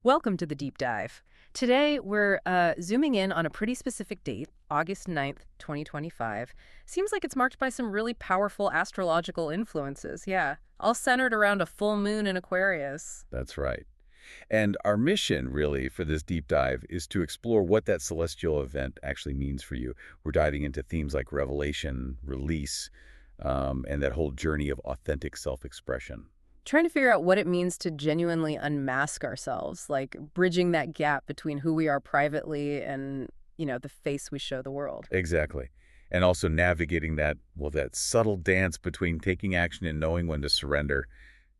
Welcome to the deep dive. Today, we're zooming in on a pretty specific date, August 9th, 2025. Seems like it's marked by some really powerful astrological influences, yeah, all centered around a full moon in Aquarius. That's right. And our mission, really, for this deep dive is to explore what that celestial event actually means for you. We're diving into themes like revelation, release, and that whole journey of authentic self-expression. Trying to figure out what it means to genuinely unmask ourselves, like bridging that gap between who we are privately and, the face we show the world. Exactly. And also navigating that subtle dance between taking action and knowing when to surrender.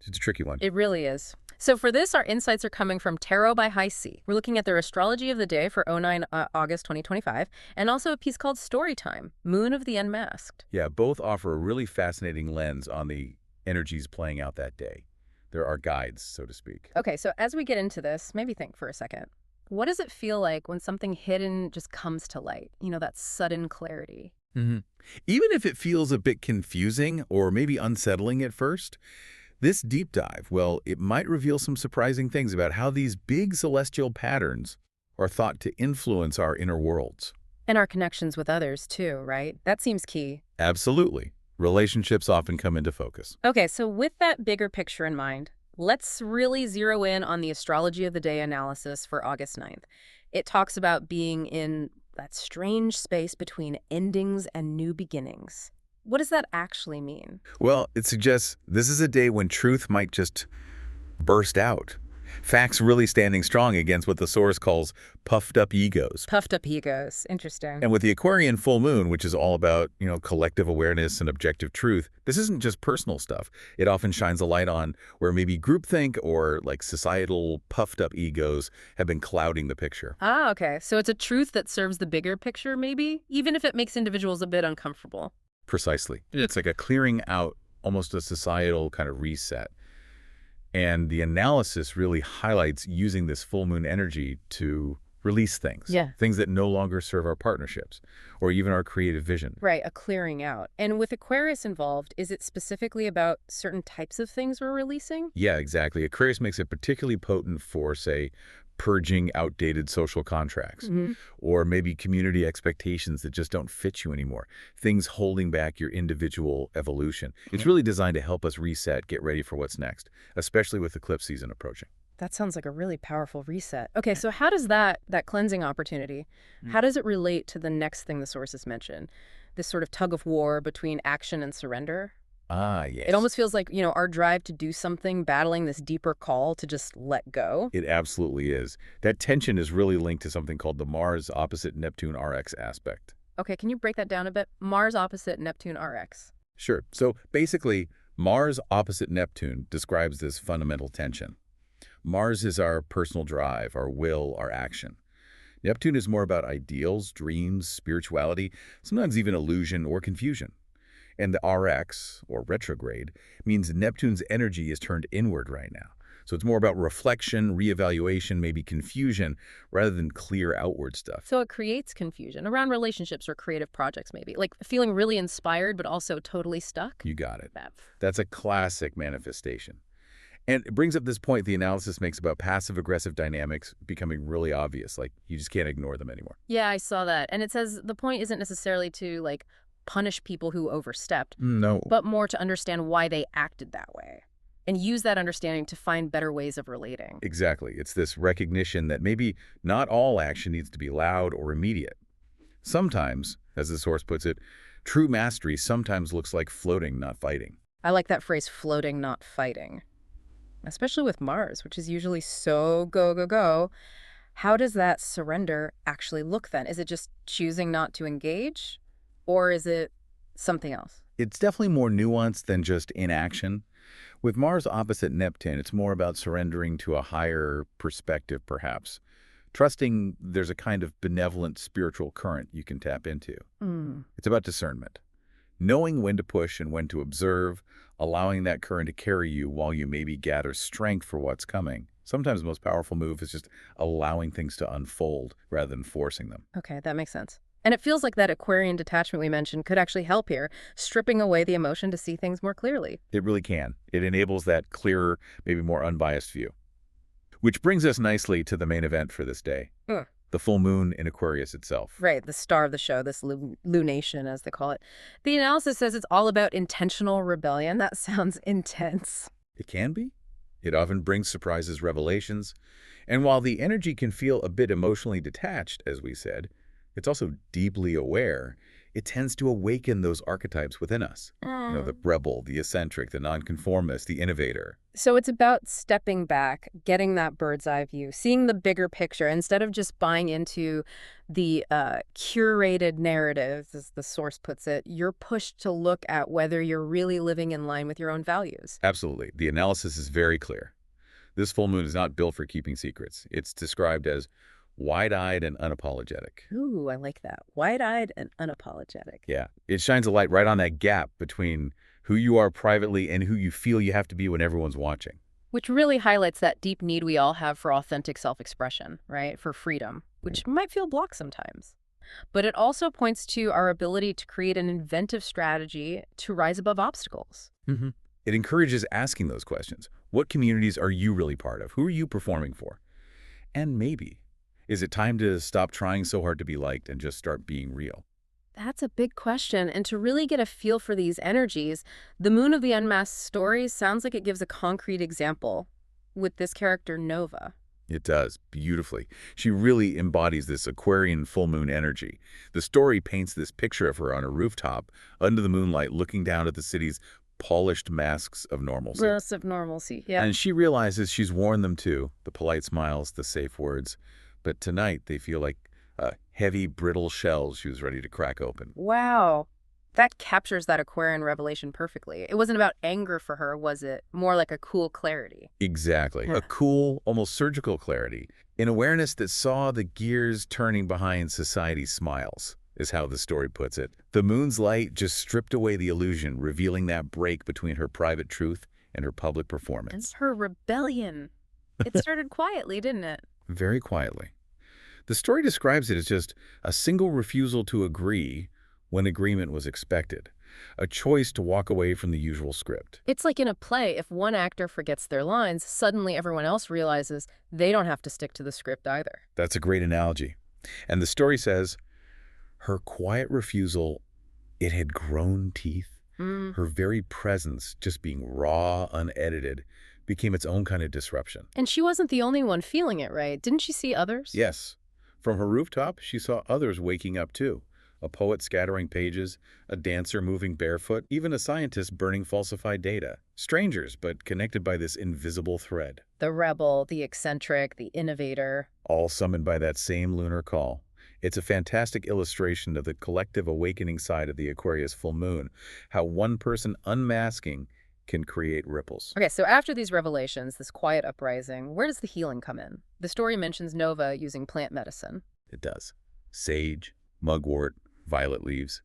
It's a tricky one. It really is. So for this, our insights are coming from Tarot by High C. We're looking at their astrology of the day for 09 August 2025, and also a piece called Storytime, Moon of the Unmasked. Yeah, both offer a really fascinating lens on the energies playing out that day. There are guides, so to speak. Okay, so as we get into this, maybe think for a second. What does it feel like when something hidden just comes to light? That sudden clarity. hmm Even if it feels a bit confusing or maybe unsettling at first, this deep dive, well, it might reveal some surprising things about how these big celestial patterns are thought to influence our inner worlds. And our connections with others, too, right? That seems key. Absolutely. Relationships often come into focus. Okay, so with that bigger picture in mind, let's really zero in on the astrology of the day analysis for August 9th. It talks about being in that strange space between endings and new beginnings. What does that actually mean? Well, it suggests this is a day when truth might just burst out. Facts really standing strong against what the source calls puffed up egos. Puffed up egos. Interesting. And with the Aquarian full moon, which is all about, collective awareness and objective truth, this isn't just personal stuff. It often shines a light on where maybe groupthink or like societal puffed up egos have been clouding the picture. Ah, okay. So it's a truth that serves the bigger picture, maybe, even if it makes individuals a bit uncomfortable. Precisely. It's like a clearing out, almost a societal kind of reset. And the analysis really highlights using this full moon energy to release things. Yeah. Things that no longer serve our partnerships or even our creative vision. Right, a clearing out. And with Aquarius involved, is it specifically about certain types of things we're releasing? Yeah, exactly. Aquarius makes it particularly potent for, say, purging outdated social contracts, or maybe community expectations that just don't fit you anymore, things holding back your individual evolution. It's really designed to help us reset, get ready for what's next, especially with eclipse season approaching. That sounds like a really powerful reset. Okay, so how does that cleansing opportunity, how does it relate to the next thing the sources mention? This sort of tug of war between action and surrender? Ah, yes. It almost feels like, our drive to do something, battling this deeper call to just let go. It absolutely is. That tension is really linked to something called the Mars opposite Neptune RX aspect. Okay, can you break that down a bit? Mars opposite Neptune RX. Sure. So basically, Mars opposite Neptune describes this fundamental tension. Mars is our personal drive, our will, our action. Neptune is more about ideals, dreams, spirituality, sometimes even illusion or confusion. And the RX, or retrograde, means Neptune's energy is turned inward right now. So it's more about reflection, reevaluation, maybe confusion, rather than clear outward stuff. So it creates confusion around relationships or creative projects, maybe. Like feeling really inspired, but also totally stuck. You got it. That. That's a classic manifestation. And it brings up this point the analysis makes about passive-aggressive dynamics becoming really obvious. Like, you just can't ignore them anymore. Yeah, I saw that. And it says the point isn't necessarily to, punish people who overstepped, No. but more to understand why they acted that way and use that understanding to find better ways of relating. Exactly. It's this recognition that maybe not all action needs to be loud or immediate. Sometimes, as the source puts it, true mastery sometimes looks like floating, not fighting. I like that phrase, floating, not fighting. Especially with Mars, which is usually so go, go, go. How does that surrender actually look then? Is it just choosing not to engage? Or is it something else? It's definitely more nuanced than just inaction. With Mars opposite Neptune, it's more about surrendering to a higher perspective, perhaps. Trusting there's a kind of benevolent spiritual current you can tap into. It's about discernment. Knowing when to push and when to observe, allowing that current to carry you while you maybe gather strength for what's coming. Sometimes the most powerful move is just allowing things to unfold rather than forcing them. Okay, that makes sense. And it feels like that Aquarian detachment we mentioned could actually help here, stripping away the emotion to see things more clearly. It really can. It enables that clearer, maybe more unbiased view. Which brings us nicely to the main event for this day, Ugh. the full moon in Aquarius itself. Right, the star of the show, this lunation, as they call it. The analysis says it's all about intentional rebellion. That sounds intense. It can be. It often brings surprises, revelations. And while the energy can feel a bit emotionally detached, as we said, it's also deeply aware. It tends to awaken those archetypes within us. The rebel, the eccentric, the nonconformist, the innovator. So it's about stepping back, getting that bird's eye view, seeing the bigger picture instead of just buying into the curated narrative, as the source puts it. You're pushed to look at whether you're really living in line with your own values. Absolutely. The analysis is very clear. This full moon is not built for keeping secrets. It's described as wide-eyed and unapologetic. Ooh, I like that. Wide-eyed and unapologetic. Yeah. It shines a light right on that gap between who you are privately and who you feel you have to be when everyone's watching. Which really highlights that deep need we all have for authentic self-expression, right? For freedom, which might feel blocked sometimes. But it also points to our ability to create an inventive strategy to rise above obstacles. It encourages asking those questions. What communities are you really part of? Who are you performing for? And maybe, is it time to stop trying so hard to be liked and just start being real? That's a big question, and to really get a feel for these energies, the Moon of the Unmasked story sounds like it gives a concrete example with this character, Nova. It does, beautifully. She really embodies this Aquarian full moon energy. The story paints this picture of her on a rooftop, under the moonlight, looking down at the city's polished masks of normalcy. Bliss of normalcy, yeah. And she realizes she's worn them too, the polite smiles, the safe words. But tonight, they feel like heavy, brittle shells she was ready to crack open. Wow. That captures that Aquarian revelation perfectly. It wasn't about anger for her, was it? More like a cool clarity. Exactly. A cool, almost surgical clarity. An awareness that saw the gears turning behind society's smiles, is how the story puts it. The moon's light just stripped away the illusion, revealing that break between her private truth and her public performance. And her rebellion. It started quietly, didn't it? Very quietly. The story describes it as just a single refusal to agree when agreement was expected, a choice to walk away from the usual script. It's like in a play, if one actor forgets their lines, suddenly everyone else realizes they don't have to stick to the script either. That's a great analogy. And the story says, her quiet refusal, it had grown teeth. Her very presence, just being raw, unedited, became its own kind of disruption. And she wasn't the only one feeling it, right? Didn't she see others? Yes. From her rooftop, she saw others waking up too. A poet scattering pages, a dancer moving barefoot, even a scientist burning falsified data. Strangers, but connected by this invisible thread. The rebel, the eccentric, the innovator. All summoned by that same lunar call. It's a fantastic illustration of the collective awakening side of the Aquarius full moon, how one person unmasking can create ripples. Okay, so after these revelations, this quiet uprising, where does the healing come in? The story mentions Nova using plant medicine. It does. Sage, mugwort, violet leaves.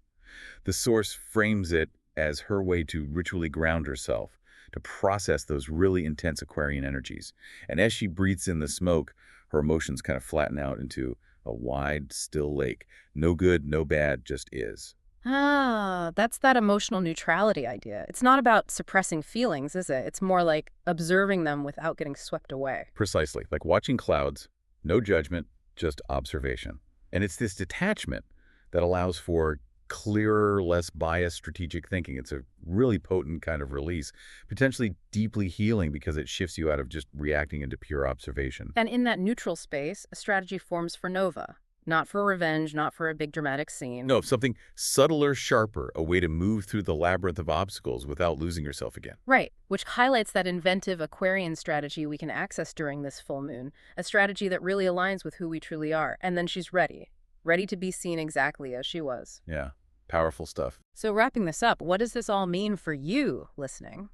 The source frames it as her way to ritually ground herself, to process those really intense Aquarian energies. And as she breathes in the smoke, her emotions kind of flatten out into a wide, still lake. No good, no bad, just is. Ah, that's that emotional neutrality idea. It's not about suppressing feelings, is it? It's more like observing them without getting swept away. Precisely. Like watching clouds, no judgment, just observation. And it's this detachment that allows for clearer, less biased strategic thinking. It's a really potent kind of release, potentially deeply healing because it shifts you out of just reacting into pure observation. And in that neutral space, a strategy forms for Nova. Not for revenge, not for a big dramatic scene. No, something subtler, sharper, a way to move through the labyrinth of obstacles without losing yourself again. Right, which highlights that inventive Aquarian strategy we can access during this full moon, a strategy that really aligns with who we truly are. And then she's ready to be seen exactly as she was. Yeah, powerful stuff. So wrapping this up, what does this all mean for you listening?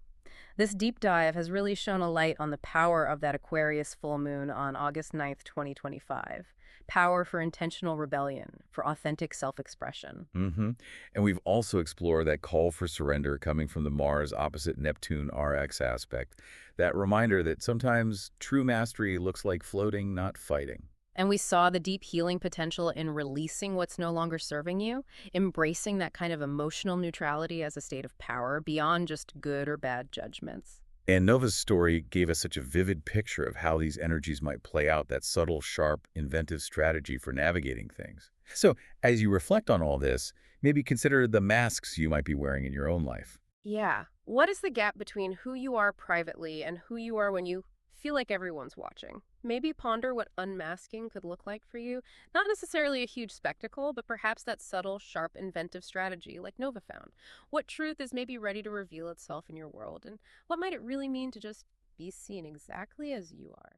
This deep dive has really shone a light on the power of that Aquarius full moon on August 9th, 2025. Power for intentional rebellion, for authentic self-expression. And we've also explored that call for surrender coming from the Mars opposite Neptune RX aspect. That reminder that sometimes true mastery looks like floating, not fighting. And we saw the deep healing potential in releasing what's no longer serving you, embracing that kind of emotional neutrality as a state of power beyond just good or bad judgments. And Nova's story gave us such a vivid picture of how these energies might play out, that subtle, sharp, inventive strategy for navigating things. So, as you reflect on all this, maybe consider the masks you might be wearing in your own life. Yeah. What is the gap between who you are privately and who you are when you feel like everyone's watching? Maybe ponder what unmasking could look like for you. Not necessarily a huge spectacle, but perhaps that subtle, sharp, inventive strategy like Nova found. What truth is maybe ready to reveal itself in your world, and what might it really mean to just be seen exactly as you are?